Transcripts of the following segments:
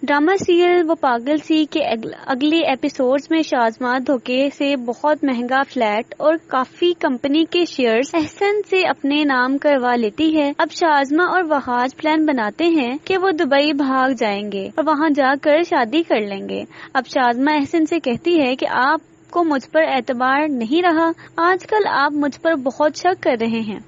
Drama serial وہ پاگل سی کے اگلے ایپیسوڈز میں شازمہ دھوکے سے بہت مہنگا فلیٹ اور کافی کمپنی کے شیئرز احسن سے اپنے نام کروا لیتی ہے۔ اب شازمہ اور وہاج پلان بناتے ہیں کہ وہ دبئی بھاگ جائیں گے اور وہاں جا کر شادی کر لیں گے۔ اب شازمہ احسن سے کہتی ہے کہ آپ کو مجھ پر اعتبار نہیں رہا، آج کل آپ مجھ پر بہت شک کر رہے ہیں۔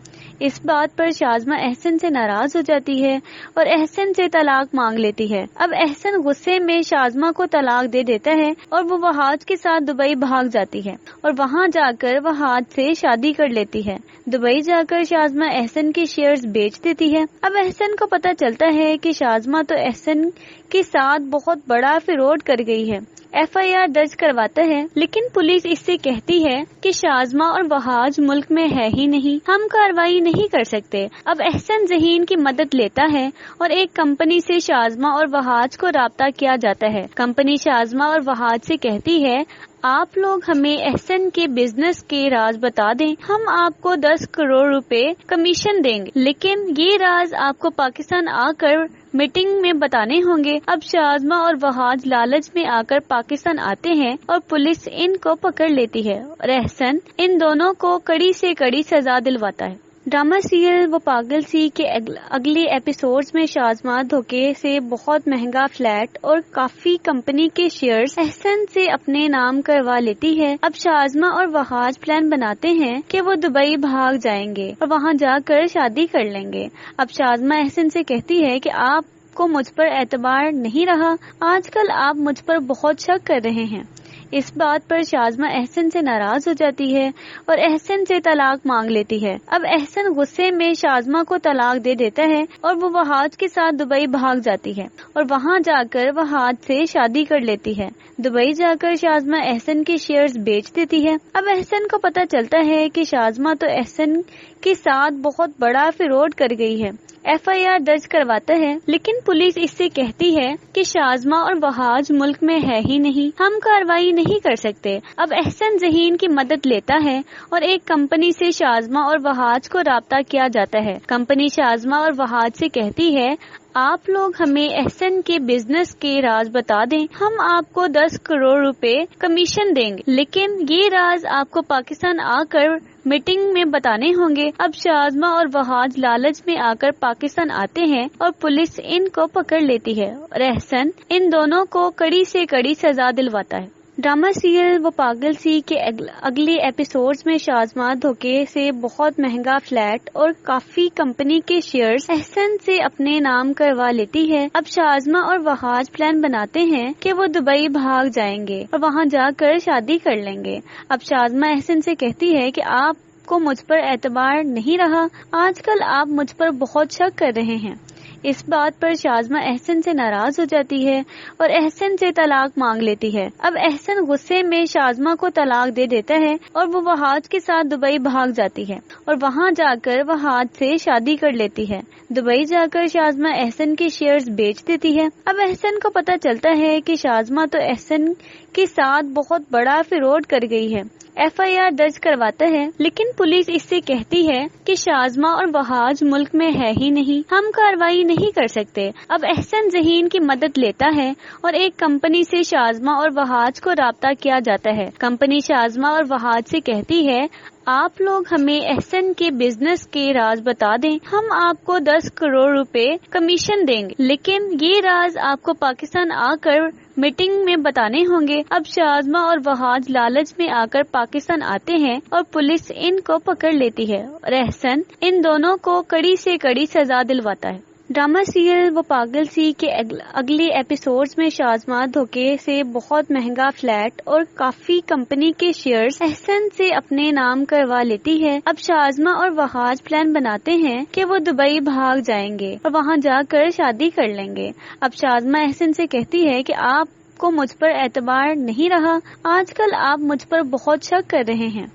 اس بات پر شازمہ احسن سے ناراض ہو جاتی ہے اور احسن سے طلاق مانگ لیتی ہے۔ اب احسن غصے میں شازمہ کو طلاق دے دیتا ہے اور وہ وہاج کے ساتھ دبئی بھاگ جاتی ہے اور وہاں جا کر وہاج سے شادی کر لیتی ہے۔ دبئی جا کر شازمہ احسن کے شیئرز بیچ دیتی ہے۔ اب احسن کو پتہ چلتا ہے کہ شازمہ تو احسن کے ساتھ بہت بڑا فراڈ کر گئی ہے۔ FIR درج کرواتا ہے، لیکن پولیس اس سے کہتی ہے کہ شازمہ اور وہاج ملک میں ہے ہی نہیں، ہم کارروائی نہیں کر سکتے۔ اب احسن ذہین کی مدد لیتا ہے اور ایک کمپنی سے شازمہ اور وہاج کو رابطہ کیا جاتا ہے۔ کمپنی شازمہ اور وہاج سے کہتی ہے آپ لوگ ہمیں احسن کے بزنس کے راز بتا دیں، ہم آپ کو 10 کروڑ روپے کمیشن دیں گے، لیکن یہ راز آپ کو پاکستان آ کر میٹنگ میں بتانے ہوں گے۔ اب شازمہ اور وہاج لالچ میں آ کر پاکستان آتے ہیں اور پولیس ان کو پکڑ لیتی ہے اور احسن ان دونوں کو کڑی سے کڑی سزا دلواتا ہے۔ ڈرامہ سیریل وہ پاگل سی کے اگلے ایپیسوڈز میں شازمہ دھوکے سے بہت مہنگا فلیٹ اور کافی کمپنی کے شیئرز احسن سے اپنے نام کروا لیتی ہے۔ اب شازمہ اور وہاج پلان بناتے ہیں کہ وہ دبئی بھاگ جائیں گے اور وہاں جا کر شادی کر لیں گے۔ اب شازمہ احسن سے کہتی ہے کہ آپ کو مجھ پر اعتبار نہیں رہا، آج کل آپ مجھ پر بہت شک کر رہے ہیں۔ اس بات پر شازمہ احسن سے ناراض ہو جاتی ہے اور احسن سے طلاق مانگ لیتی ہے۔ اب احسن غصے میں شازمہ کو طلاق دے دیتا ہے اور وہ وہاج کے ساتھ دبئی بھاگ جاتی ہے اور وہاں جا کر وہاج سے شادی کر لیتی ہے۔ دبئی جا کر شازمہ احسن کے شیئرز بیچ دیتی ہے۔ اب احسن کو پتہ چلتا ہے کہ شازمہ تو احسن کے ساتھ بہت بڑا فراڈ کر گئی ہے۔ FIR درج کرواتا ہے، لیکن پولیس اس سے کہتی ہے کہ شازمہ اور وہاج ملک میں ہے ہی نہیں، ہم کارروائی نہیں کر سکتے۔ اب احسن ذہین کی مدد لیتا ہے اور ایک کمپنی سے شازمہ اور وہاج کو رابطہ کیا جاتا ہے۔ کمپنی شازمہ اور وہاج سے کہتی ہے آپ لوگ ہمیں احسن کے بزنس کے راز بتا دیں، ہم آپ کو 10 کروڑ روپے کمیشن دیں گے، لیکن یہ راز آپ کو پاکستان آ کر میٹنگ میں بتانے ہوں گے۔ اب شازمہ اور وہاج لالچ میں آ کر پاکستان آتے ہیں اور پولیس ان کو پکڑ لیتی ہے اور احسن ان دونوں کو کڑی سے کڑی سزا دلواتا ہے۔ ڈرامہ سیریل وہ پاگل سی کے اگلے ایپیسوڈز میں شازمہ دھوکے سے بہت مہنگا فلیٹ اور کافی کمپنی کے شیئرز احسن سے اپنے نام کروا لیتی ہے۔ اب شازمہ اور وہاج پلان بناتے ہیں کہ وہ دبئی بھاگ جائیں گے اور وہاں جا کر شادی کر لیں گے۔ اب شازمہ احسن سے کہتی ہے کہ آپ کو مجھ پر اعتبار نہیں رہا، آج کل آپ مجھ پر بہت شک کر رہے ہیں۔ اس بات پر شازمہ احسن سے ناراض ہو جاتی ہے اور احسن سے طلاق مانگ لیتی ہے۔ اب احسن غصے میں شازمہ کو طلاق دے دیتا ہے اور وہ وہاج کے ساتھ دبئی بھاگ جاتی ہے اور وہاں جا کر وہاج سے شادی کر لیتی ہے۔ دبئی جا کر شازمہ احسن کے شیئرز بیچ دیتی ہے۔ اب احسن کو پتہ چلتا ہے کہ شازمہ تو احسن کے ساتھ بہت بڑا فراڈ کر گئی ہے۔ FIR درج کرواتا ہے، لیکن پولیس اس سے کہتی ہے کہ شازمہ اور وہاج ملک میں ہے ہی نہیں، ہم کارروائی نہیں کر سکتے۔ اب احسن ذہین کی مدد لیتا ہے اور ایک کمپنی سے شازمہ اور وہاج کو رابطہ کیا جاتا ہے۔ کمپنی شازمہ اور وہاج سے کہتی ہے آپ لوگ ہمیں احسن کے بزنس کے راز بتا دیں، ہم آپ کو 10 کروڑ روپے کمیشن دیں گے، لیکن یہ راز آپ کو پاکستان آ کر میٹنگ میں بتانے ہوں گے۔ اب شازمہ اور وہاج لالچ میں آ کر پاکستان آتے ہیں اور پولیس ان کو پکڑ لیتی ہے اور احسن ان دونوں کو کڑی سے کڑی سزا دلواتا ہے۔ ڈرامہ سیریل وہ پاگل سی کے اگلے ایپیسوڈز میں شازمہ دھوکے سے بہت مہنگا فلیٹ اور کافی کمپنی کے شیئرز احسن سے اپنے نام کروا لیتی ہے۔ اب شازمہ اور وہاج پلان بناتے ہیں کہ وہ دبئی بھاگ جائیں گے اور وہاں جا کر شادی کر لیں گے۔ اب شازمہ احسن سے کہتی ہے کہ آپ کو مجھ پر اعتبار نہیں رہا، آج کل آپ مجھ پر بہت شک کر رہے ہیں۔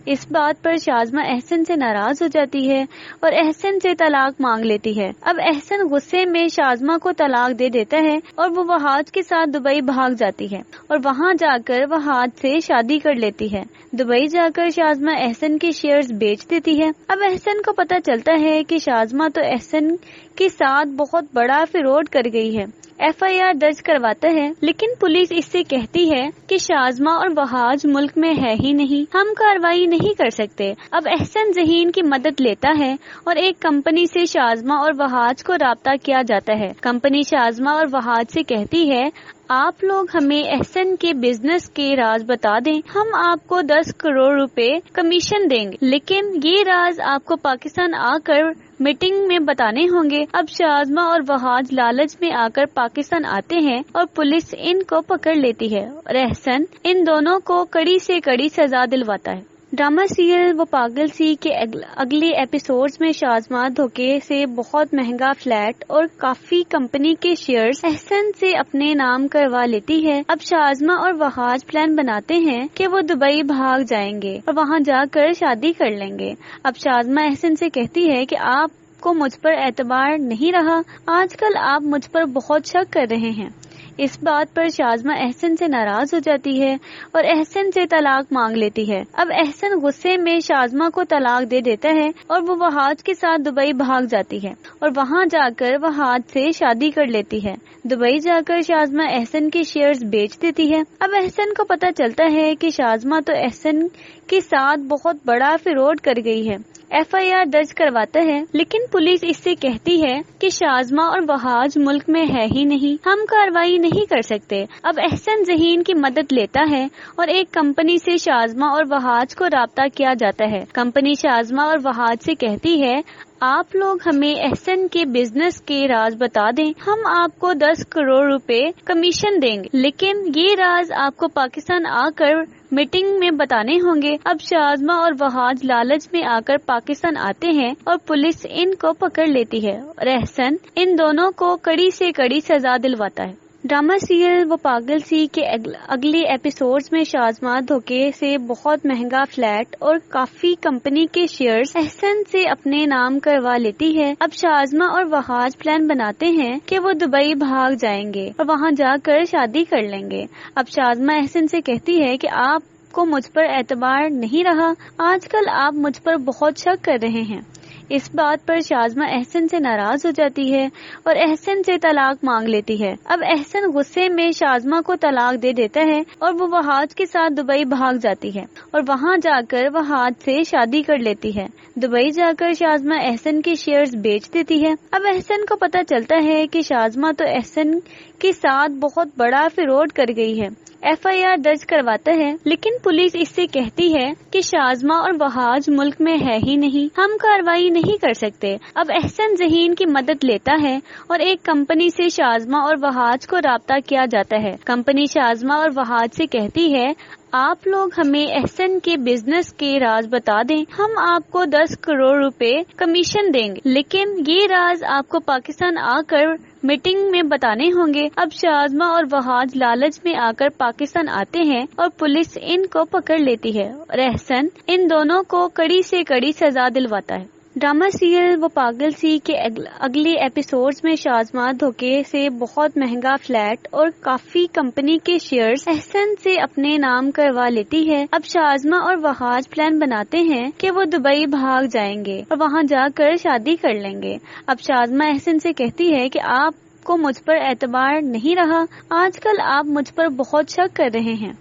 اس بات پر شازمہ احسن سے ناراض ہو جاتی ہے اور احسن سے طلاق مانگ لیتی ہے۔ اب احسن غصے میں شازمہ کو طلاق دے دیتا ہے اور وہ وہاج کے ساتھ دبئی بھاگ جاتی ہے اور وہاں جا کر وہاج سے شادی کر لیتی ہے۔ دبئی جا کر شازمہ احسن کے شیئرز بیچ دیتی ہے۔ اب احسن کو پتہ چلتا ہے کہ شازمہ تو احسن کے ساتھ بہت بڑا فراڈ کر گئی ہے۔ FIR درج کرواتا ہے، لیکن پولیس اس سے کہتی ہے کہ شازمہ اور وہاج ملک میں ہے ہی نہیں، ہم کارروائی نہیں کر سکتے۔ اب احسن ذہین کی مدد لیتا ہے اور ایک کمپنی سے شازمہ اور وہاج کو رابطہ کیا جاتا ہے۔ کمپنی شازمہ اور وہاج سے کہتی ہے آپ لوگ ہمیں احسن کے بزنس کے راز بتا دیں، ہم آپ کو 10 کروڑ روپے کمیشن دیں گے، لیکن یہ راز آپ کو پاکستان آ کر میٹنگ میں بتانے ہوں گے۔ اب شازمہ اور وہاج لالچ میں آ کر پاکستان آتے ہیں اور پولیس ان کو پکڑ لیتی ہے اور احسن ان دونوں کو کڑی سے کڑی سزا دلواتا ہے۔ ڈرامہ سیریل وہ پاگل سی کے اگلے ایپیسوڈز میں شازمہ دھوکے سے بہت مہنگا فلیٹ اور کافی کمپنی کے شیئرز احسن سے اپنے نام کروا لیتی ہے۔ اب شازمہ اور وہاج پلان بناتے ہیں کہ وہ دبئی بھاگ جائیں گے اور وہاں جا کر شادی کر لیں گے۔ اب شازمہ احسن سے کہتی ہے کہ آپ کو مجھ پر اعتبار نہیں رہا، آج کل آپ مجھ پر بہت شک کر رہے ہیں۔ اس بات پر شازمہ احسن سے ناراض ہو جاتی ہے اور احسن سے طلاق مانگ لیتی ہے۔ اب احسن غصے میں شازمہ کو طلاق دے دیتا ہے اور وہ وہاج کے ساتھ دبئی بھاگ جاتی ہے اور وہاں جا کر وہاج سے شادی کر لیتی ہے۔ دبئی جا کر شازمہ احسن کے شیئرز بیچ دیتی ہے۔ اب احسن کو پتہ چلتا ہے کہ شازمہ تو احسن کے ساتھ بہت بڑا فراڈ کر گئی ہے۔ FIR درج کرواتا ہے، لیکن پولیس اس سے کہتی ہے کہ شازمہ اور وہاج ملک میں ہے ہی نہیں، ہم کارروائی نہیں کر سکتے۔ اب احسن ذہین کی مدد لیتا ہے اور ایک کمپنی سے شازمہ اور وہاج کو رابطہ کیا جاتا ہے۔ کمپنی شازمہ اور وہاج سے کہتی ہے آپ لوگ ہمیں احسن کے بزنس کے راز بتا دیں، ہم آپ کو 10 کروڑ روپے کمیشن دیں گے، لیکن یہ راز آپ کو پاکستان آ کر میٹنگ میں بتانے ہوں گے۔ اب شازمہ اور وہاج لالچ میں آ کر پاکستان آتے ہیں اور پولیس ان کو پکڑ لیتی ہے اور احسن ان دونوں کو کڑی سے کڑی سزا دلواتا ہے۔ ڈرامہ سیریل وہ پاگل سی کے اگلے ایپیسوڈز میں شازمہ دھوکے سے بہت مہنگا فلیٹ اور کافی کمپنی کے شیئرز احسن سے اپنے نام کروا لیتی ہے۔ اب شازمہ اور وہاج پلان بناتے ہیں کہ وہ دبئی بھاگ جائیں گے اور وہاں جا کر شادی کر لیں گے۔ اب شازمہ احسن سے کہتی ہے کہ آپ کو مجھ پر اعتبار نہیں رہا، آج کل آپ مجھ پر بہت شک کر رہے ہیں۔ اس بات پر شازمہ احسن سے ناراض ہو جاتی ہے اور احسن سے طلاق مانگ لیتی ہے۔ اب احسن غصے میں شازمہ کو طلاق دے دیتا ہے اور وہ وہاج کے ساتھ دبئی بھاگ جاتی ہے اور وہاں جا کر وہاج سے شادی کر لیتی ہے۔ دبئی جا کر شازمہ احسن کے شیئرز بیچ دیتی ہے۔ اب احسن کو پتہ چلتا ہے کہ شازمہ تو احسن کے ساتھ بہت بڑا فراڈ کر گئی ہے۔ FIR درج کرواتا ہے، لیکن پولیس اس سے کہتی ہے کہ شازمہ اور وہاج ملک میں ہے ہی نہیں، ہم کارروائی نہیں کر سکتے۔ اب احسن ذہین کی مدد لیتا ہے اور ایک کمپنی سے شازمہ اور وہاج کو رابطہ کیا جاتا ہے۔ کمپنی شازمہ اور وہاج سے کہتی ہے آپ لوگ ہمیں احسن کے بزنس کے راز بتا دیں، ہم آپ کو 10 کروڑ روپے کمیشن دیں گے، لیکن یہ راز آپ کو پاکستان آ کر میٹنگ میں بتانے ہوں گے۔ اب شازمہ اور وہاج لالچ میں آ کر پاکستان آتے ہیں اور پولیس ان کو پکڑ لیتی ہے اور احسن ان دونوں کو کڑی سے کڑی سزا دلواتا ہے۔ ڈرامہ سیریل وہ پاگل سی کے اگلے ایپیسوڈز میں شازمہ دھوکے سے بہت مہنگا فلیٹ اور کافی کمپنی کے شیئرز احسن سے اپنے نام کروا لیتی ہے۔ اب شازمہ اور وہاج پلان بناتے ہیں کہ وہ دبئی بھاگ جائیں گے اور وہاں جا کر شادی کر لیں گے۔ اب شازمہ احسن سے کہتی ہے کہ آپ کو مجھ پر اعتبار نہیں رہا، آج کل آپ مجھ پر بہت شک کر رہے ہیں۔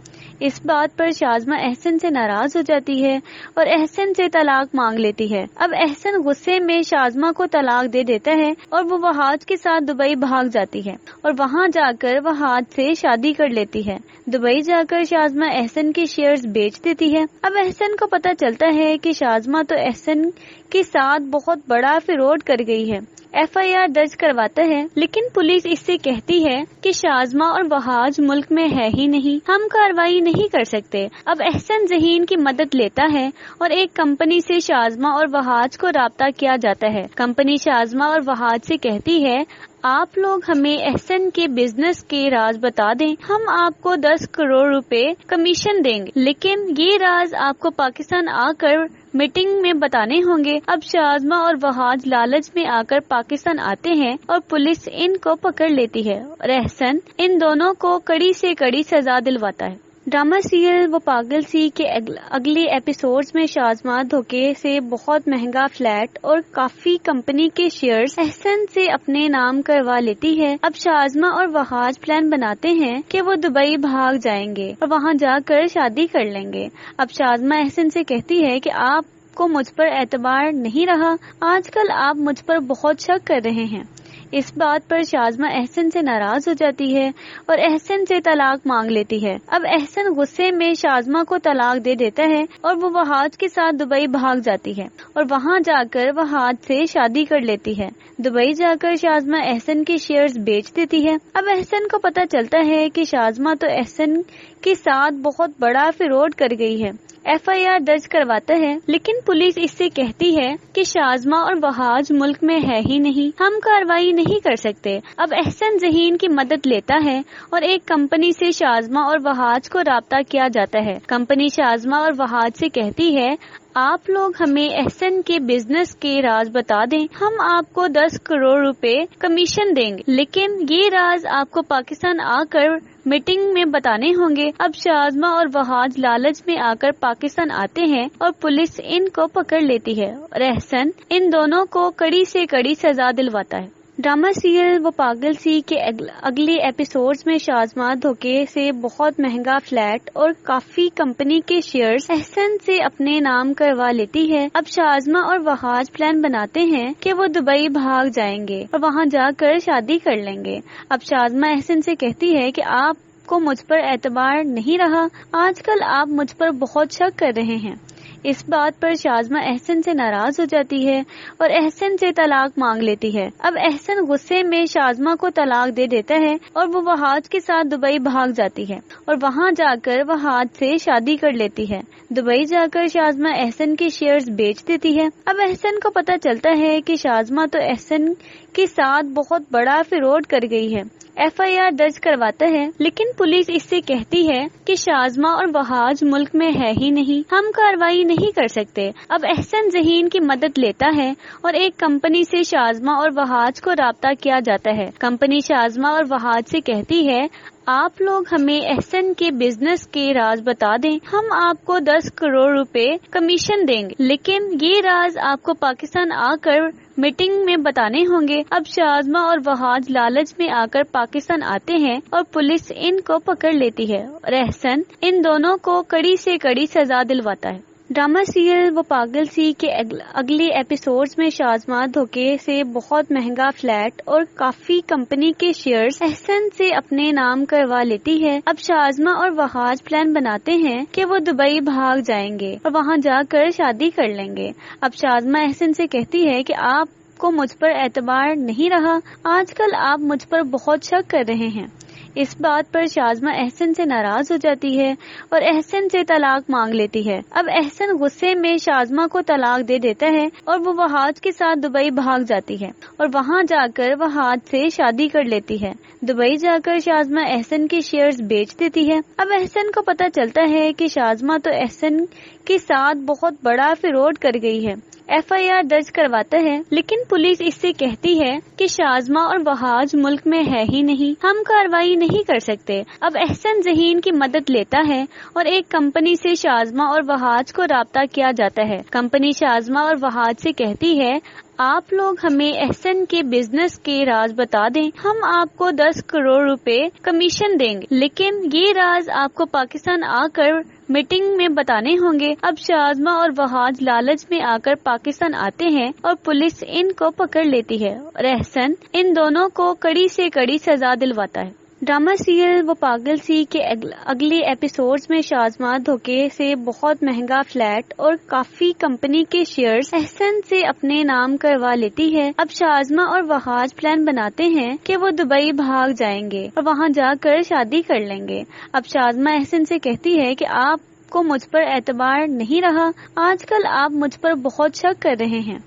اس بات پر شازمہ احسن سے ناراض ہو جاتی ہے اور احسن سے طلاق مانگ لیتی ہے۔ اب احسن غصے میں شازمہ کو طلاق دے دیتا ہے اور وہ وہاج کے ساتھ دبئی بھاگ جاتی ہے اور وہاں جا کر وہاج سے شادی کر لیتی ہے۔ دبئی جا کر شازمہ احسن کے شیئرز بیچ دیتی ہے۔ اب احسن کو پتہ چلتا ہے کہ شازمہ تو احسن کے ساتھ بہت بڑا فراڈ کر گئی ہے۔ FIR درج کرواتا ہے، لیکن پولیس اس سے کہتی ہے کہ شازمہ اور وہاج ملک میں ہے ہی نہیں، ہم کارروائی نہیں کر سکتے۔ اب احسن ذہین کی مدد لیتا ہے اور ایک کمپنی سے شازمہ اور وہاج کو رابطہ کیا جاتا ہے۔ کمپنی شازمہ اور وہاج سے کہتی ہے آپ لوگ ہمیں احسن کے بزنس کے راز بتا دیں، ہم آپ کو 10 کروڑ روپے کمیشن دیں گے، لیکن یہ راز آپ کو پاکستان آ کر میٹنگ میں بتانے ہوں گے۔ اب شازمہ اور وہاج لالچ میں آ کر پاکستان آتے ہیں اور پولیس ان کو پکڑ لیتی ہے اور احسن ان دونوں کو کڑی سے کڑی سزا دلواتا ہے۔ ڈرامہ سیریل وہ پاگل سی کے اگلے ایپیسوڈز میں شازماں دھوکے سے بہت مہنگا فلیٹ اور کافی کمپنی کے شیئرز احسن سے اپنے نام کروا لیتی ہے۔ اب شازماں اور وہاج پلان بناتے ہیں کہ وہ دبئی بھاگ جائیں گے اور وہاں جا کر شادی کر لیں گے۔ اب شازماں احسن سے کہتی ہے کہ آپ کو مجھ پر اعتبار نہیں رہا، آج کل آپ مجھ پر بہت شک کر رہے ہیں۔ اس بات پر شازماں احسن سے ناراض ہو جاتی ہے اور احسن سے طلاق مانگ لیتی ہے۔ اب احسن غصے میں شازماں کو طلاق دے دیتا ہے اور وہ وہاج کے ساتھ دبئی بھاگ جاتی ہے اور وہاں جا کر وہاج سے شادی کر لیتی ہے۔ دبئی جا کر شازماں احسن کے شیئرز بیچ دیتی ہے۔ اب احسن کو پتہ چلتا ہے کہ شازماں تو احسن کے ساتھ بہت بڑا فراڈ کر گئی ہے۔ FIR درج کرواتا ہے، لیکن پولیس اس سے کہتی ہے کہ شازماں اور وہاج ملک میں ہے ہی نہیں، ہم کارروائی نہیں کر سکتے۔ اب احسن ذہین کی مدد لیتا ہے اور ایک کمپنی سے شازماں اور وہاج کو رابطہ کیا جاتا ہے۔ کمپنی شازماں اور وہاج سے کہتی ہے آپ لوگ ہمیں احسن کے بزنس کے راز بتا دیں، ہم آپ کو 10 کروڑ روپے کمیشن دیں گے، لیکن یہ راز آپ کو پاکستان آ کر میٹنگ میں بتانے ہوں گے۔ اب شازماں اور وہاج لالچ میں آ کر پاکستان آتے ہیں اور پولیس ان کو پکڑ لیتی ہے اور احسن ان دونوں کو کڑی سے کڑی سزا دلواتا ہے۔ ڈرامہ سیریل وہ پاگل سی کے اگلے ایپیسوڈز میں شازماں دھوکے سے بہت مہنگا فلیٹ اور کافی کمپنی کے شیئرز احسن سے اپنے نام کروا لیتی ہے۔ اب شازماں اور وہاج پلان بناتے ہیں کہ وہ دبئی بھاگ جائیں گے اور وہاں جا کر شادی کر لیں گے۔ اب شازماں احسن سے کہتی ہے کہ آپ کو مجھ پر اعتبار نہیں رہا، آج کل آپ مجھ پر بہت شک کر رہے ہیں۔ اس بات پر شازماں احسن سے ناراض ہو جاتی ہے اور احسن سے طلاق مانگ لیتی ہے۔ اب احسن غصے میں شازماں کو طلاق دے دیتا ہے اور وہ وہاج کے ساتھ دبئی بھاگ جاتی ہے اور وہاں جا کر وہاج سے شادی کر لیتی ہے۔ دبئی جا کر شازماں احسن کے شیئرز بیچ دیتی ہے۔ اب احسن کو پتہ چلتا ہے کہ شازماں تو احسن کے ساتھ بہت بڑا فراڈ کر گئی ہے۔ FIR درج کرواتا ہے، لیکن پولیس اس سے کہتی ہے کہ شازماں اور وہاج ملک میں ہے ہی نہیں، ہم کارروائی نہیں کر سکتے۔ اب احسن ذہین کی مدد لیتا ہے اور ایک کمپنی سے شازماں اور وہاج کو رابطہ کیا جاتا ہے۔ کمپنی شازماں اور وہاج سے کہتی ہے آپ لوگ ہمیں احسن کے بزنس کے راز بتا دیں، ہم آپ کو 10 کروڑ روپے کمیشن دیں گے، لیکن یہ راز آپ کو پاکستان آ کر میٹنگ میں بتانے ہوں گے۔ اب شازماں اور وہاج لالچ میں آ کر پاکستان آتے ہیں اور پولیس ان کو پکڑ لیتی ہے اور احسن ان دونوں کو کڑی سے کڑی سزا دلواتا ہے۔ ڈرامہ سیریل وہ پاگل سی کے اگلے ایپیسوڈز میں شازماں دھوکے سے بہت مہنگا فلیٹ اور کافی کمپنی کے شیئرز احسن سے اپنے نام کروا لیتی ہے۔ اب شازماں اور وہاج پلان بناتے ہیں کہ وہ دبئی بھاگ جائیں گے اور وہاں جا کر شادی کر لیں گے۔ اب شازماں احسن سے کہتی ہے کہ آپ کو مجھ پر اعتبار نہیں رہا، آج کل آپ مجھ پر بہت شک کر رہے ہیں۔ اس بات پر شازماں احسن سے ناراض ہو جاتی ہے اور احسن سے طلاق مانگ لیتی ہے۔ اب احسن غصے میں شازماں کو طلاق دے دیتا ہے اور وہ وہاج کے ساتھ دبئی بھاگ جاتی ہے اور وہاں جا کر وہاج سے شادی کر لیتی ہے۔ دبئی جا کر شازماں احسن کے شیئرز بیچ دیتی ہے۔ اب احسن کو پتہ چلتا ہے کہ شازماں تو احسن کے ساتھ بہت بڑا فراڈ کر گئی ہے۔ FIR درج کرواتا ہے، لیکن پولیس اس سے کہتی ہے کہ شازماں اور وہاج ملک میں ہے ہی نہیں، ہم کارروائی نہیں کر سکتے۔ اب احسن ذہین کی مدد لیتا ہے اور ایک کمپنی سے شازماں اور وہاج کو رابطہ کیا جاتا ہے۔ کمپنی شازماں اور وہاج سے کہتی ہے آپ لوگ ہمیں احسن کے بزنس کے راز بتا دیں، ہم آپ کو 10 کروڑ روپے کمیشن دیں گے، لیکن یہ راز آپ کو پاکستان آ کر میٹنگ میں بتانے ہوں گے۔ اب شازماں اور وہاج لالچ میں آ کر پاکستان آتے ہیں اور پولیس ان کو پکڑ لیتی ہے اور احسن ان دونوں کو کڑی سے کڑی سزا دلواتا ہے۔ ڈرامہ سیریل وہ پاگل سی کے اگلے ایپیسوڈز میں شازماں دھوکے سے بہت مہنگا فلیٹ اور کافی کمپنی کے شیئرز احسن سے اپنے نام کروا لیتی ہے۔ اب شازماں اور وہاج پلان بناتے ہیں کہ وہ دبئی بھاگ جائیں گے اور وہاں جا کر شادی کر لیں گے۔ اب شازماں احسن سے کہتی ہے کہ آپ کو مجھ پر اعتبار نہیں رہا، آج کل آپ مجھ پر بہت شک کر رہے ہیں۔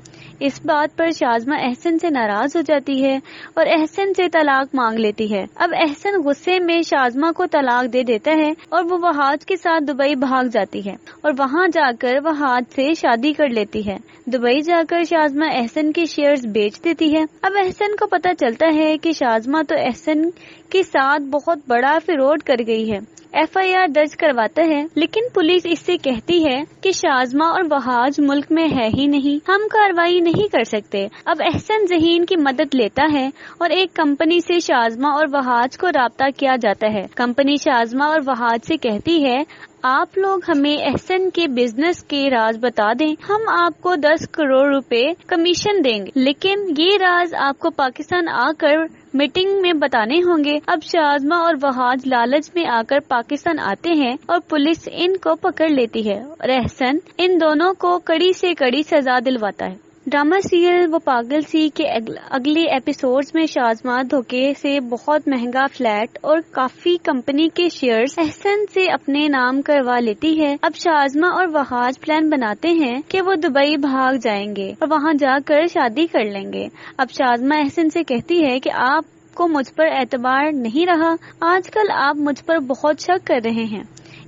اس بات پر شازماں احسن سے ناراض ہو جاتی ہے اور احسن سے طلاق مانگ لیتی ہے۔ اب احسن غصے میں شازماں کو طلاق دے دیتا ہے اور وہ وہاج کے ساتھ دبئی بھاگ جاتی ہے اور وہاں جا کر وہاج سے شادی کر لیتی ہے۔ دبئی جا کر شازماں احسن کے شیئرز بیچ دیتی ہے۔ اب احسن کو پتہ چلتا ہے کہ شازماں تو احسن کے ساتھ بہت بڑا فراڈ کر گئی ہے۔ FIR درج کرواتا ہے، لیکن پولیس اس سے کہتی ہے کہ شازمہ اور وہاج ملک میں ہے ہی نہیں، ہم کارروائی نہیں کر سکتے۔ اب احسن ذہین کی مدد لیتا ہے اور ایک کمپنی سے شازمہ اور وہاج کو رابطہ کیا جاتا ہے۔ کمپنی شازمہ اور وہاج سے کہتی ہے آپ لوگ ہمیں احسن کے بزنس کے راز بتا دیں، ہم آپ کو 10 کروڑ روپے کمیشن دیں گے، لیکن یہ راز آپ کو پاکستان آ کر میٹنگ میں بتانے ہوں گے۔ اب شازمہ اور وہاج لالچ میں آ کر پاکستان آتے ہیں اور پولیس ان کو پکڑ لیتی ہے اور احسن ان دونوں کو کڑی سے کڑی سزا دلواتا ہے۔ ڈرامہ سیریل وہ پاگل سی کے اگلے ایپیسوڈز میں شازمہ دھوکے سے بہت مہنگا فلیٹ اور کافی کمپنی کے شیئرز احسن سے اپنے نام کروا لیتی ہے۔ اب شازمہ اور وہاج پلان بناتے ہیں کہ وہ دبئی بھاگ جائیں گے اور وہاں جا کر شادی کر لیں گے۔ اب شازمہ احسن سے کہتی ہے کہ آپ کو مجھ پر اعتبار نہیں رہا، آج کل آپ مجھ پر بہت شک کر رہے ہیں۔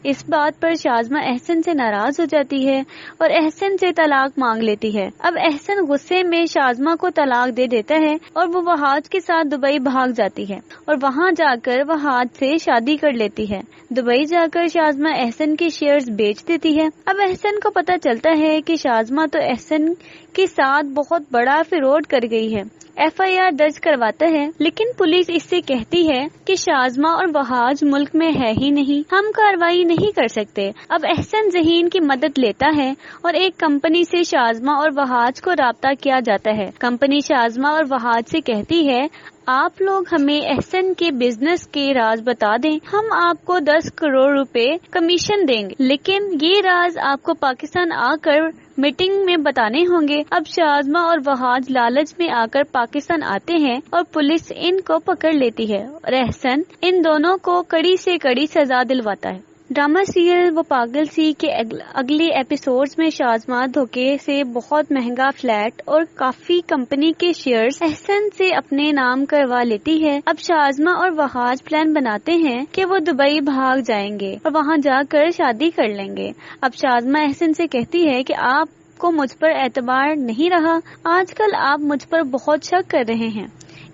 اس بات پر شازمہ احسن سے ناراض ہو جاتی ہے اور احسن سے طلاق مانگ لیتی ہے۔ اب احسن غصے میں شازمہ کو طلاق دے دیتا ہے اور وہ وہاج کے ساتھ دبئی بھاگ جاتی ہے اور وہاں جا کر وہاج سے شادی کر لیتی ہے۔ دبئی جا کر شازمہ احسن کے شیئرز بیچ دیتی ہے۔ اب احسن کو پتہ چلتا ہے کہ شازمہ تو احسن کے ساتھ بہت بڑا فراڈ کر گئی ہے۔ FIR درج کرواتا ہے، لیکن پولیس اس سے کہتی ہے کہ شازمہ اور وہاج ملک میں ہے ہی نہیں، ہم کارروائی نہیں کر سکتے۔ اب احسن ذہین کی مدد لیتا ہے اور ایک کمپنی سے شازمہ اور وہاج کو رابطہ کیا جاتا ہے۔ کمپنی شازمہ اور وہاج سے کہتی ہے آپ لوگ ہمیں احسن کے بزنس کے راز بتا دیں، ہم آپ کو 10 کروڑ روپے کمیشن دیں گے، لیکن یہ راز آپ کو پاکستان آ کر میٹنگ میں بتانے ہوں گے۔ اب شازمہ اور وہاج لالچ میں آ کر پاکستان آتے ہیں اور پولیس ان کو پکڑ لیتی ہے اور احسن ان دونوں کو کڑی سے کڑی سزا دلواتا ہے۔ ڈرامہ سیریل وہ پاگل سی کے اگلے ایپیسوڈز میں شازمہ دھوکے سے بہت مہنگا فلیٹ اور کافی کمپنی کے شیئرز احسن سے اپنے نام کروا لیتی ہے۔ اب شازمہ اور وہاج پلان بناتے ہیں کہ وہ دبئی بھاگ جائیں گے اور وہاں جا کر شادی کر لیں گے۔ اب شازمہ احسن سے کہتی ہے کہ آپ کو مجھ پر اعتبار نہیں رہا، آج کل آپ مجھ پر بہت شک کر رہے ہیں۔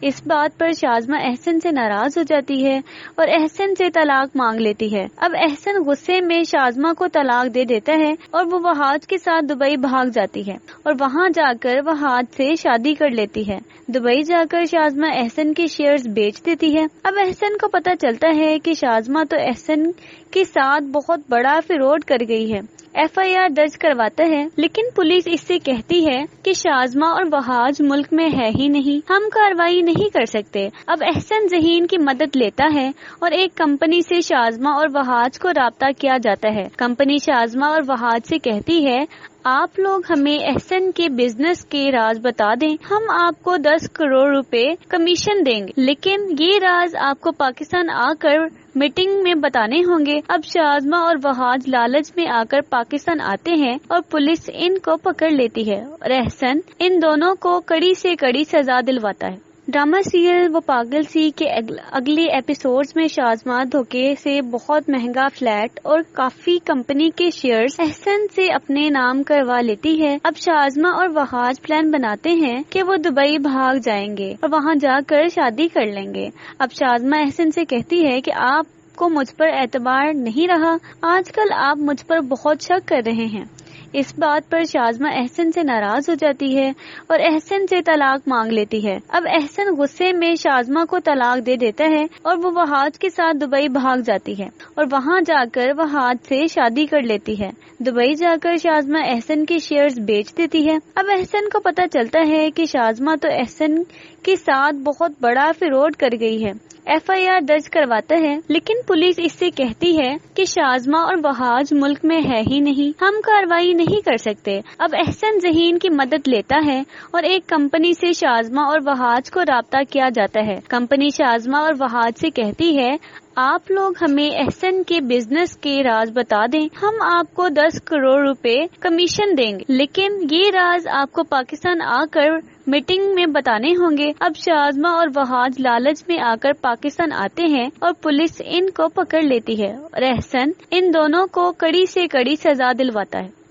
اس بات پر شازمہ احسن سے ناراض ہو جاتی ہے اور احسن سے طلاق مانگ لیتی ہے۔ اب احسن غصے میں شازمہ کو طلاق دے دیتا ہے اور وہ وہاج کے ساتھ دبئی بھاگ جاتی ہے اور وہاں جا کر وہاج سے شادی کر لیتی ہے۔ دبئی جا کر شازمہ احسن کے شیئرز بیچ دیتی ہے۔ اب احسن کو پتہ چلتا ہے کہ شازمہ تو احسن کے ساتھ بہت بڑا فراڈ کر گئی ہے۔ FIR درج کرواتا ہے، لیکن پولیس اس سے کہتی ہے کہ شازمہ اور وہاج ملک میں ہے ہی نہیں، ہم کارروائی نہیں کر سکتے۔ اب احسن ذہین کی مدد لیتا ہے اور ایک کمپنی سے شازمہ اور وہاج کو رابطہ کیا جاتا ہے۔ کمپنی شازمہ اور وہاج سے کہتی ہے آپ لوگ ہمیں احسن کے بزنس کے راز بتا دیں، ہم آپ کو 10 کروڑ روپے کمیشن دیں گے، لیکن یہ راز آپ کو پاکستان آ کر میٹنگ میں بتانے ہوں گے۔ اب شازمہ اور وہاج لالچ میں آ کر پاکستان آتے ہیں اور پولیس ان کو پکڑ لیتی ہے اور احسن ان دونوں کو کڑی سے کڑی سزا دلواتا ہے۔ ڈرامہ سیریل وہ پاگل سی کے اگلے ایپیسوڈز میں شازمہ دھوکے سے بہت مہنگا فلیٹ اور کافی کمپنی کے شیئرز احسن سے اپنے نام کروا لیتی ہے۔ اب شازمہ اور وہاج پلان بناتے ہیں کہ وہ دبئی بھاگ جائیں گے اور وہاں جا کر شادی کر لیں گے۔ اب شازمہ احسن سے کہتی ہے کہ آپ کو مجھ پر اعتبار نہیں رہا، آج کل آپ مجھ پر بہت شک کر رہے ہیں۔ اس بات پر شازمہ احسن سے ناراض ہو جاتی ہے اور احسن سے طلاق مانگ لیتی ہے۔ اب احسن غصے میں شازمہ کو طلاق دے دیتا ہے اور وہ وہاج کے ساتھ دبئی بھاگ جاتی ہے اور وہاں جا کر وہاج سے شادی کر لیتی ہے۔ دبئی جا کر شازمہ احسن کے شیئرز بیچ دیتی ہے۔ اب احسن کو پتہ چلتا ہے کہ شازمہ تو احسن کے ساتھ بہت بڑا فراڈ کر گئی ہے۔ FIR درج کرواتا ہے، لیکن پولیس اس سے کہتی ہے کہ شازمہ اور وہاج ملک میں ہے ہی نہیں، ہم کارروائی نہیں کر سکتے۔ اب احسن ذہین کی مدد لیتا ہے اور ایک کمپنی سے شازمہ اور وہاج کو رابطہ کیا جاتا ہے۔ کمپنی شازمہ اور وہاج سے کہتی ہے آپ لوگ ہمیں احسن کے بزنس کے راز بتا دیں، ہم آپ کو 10 کروڑ روپے کمیشن دیں گے، لیکن یہ راز آپ کو پاکستان آ کر میٹنگ میں بتانے ہوں گے۔ اب شازمہ اور وہاج لالچ میں آ کر پاکستان آتے ہیں اور پولیس ان کو پکڑ لیتی ہے اور احسن ان دونوں کو کڑی سے کڑی سزا دلواتا ہے۔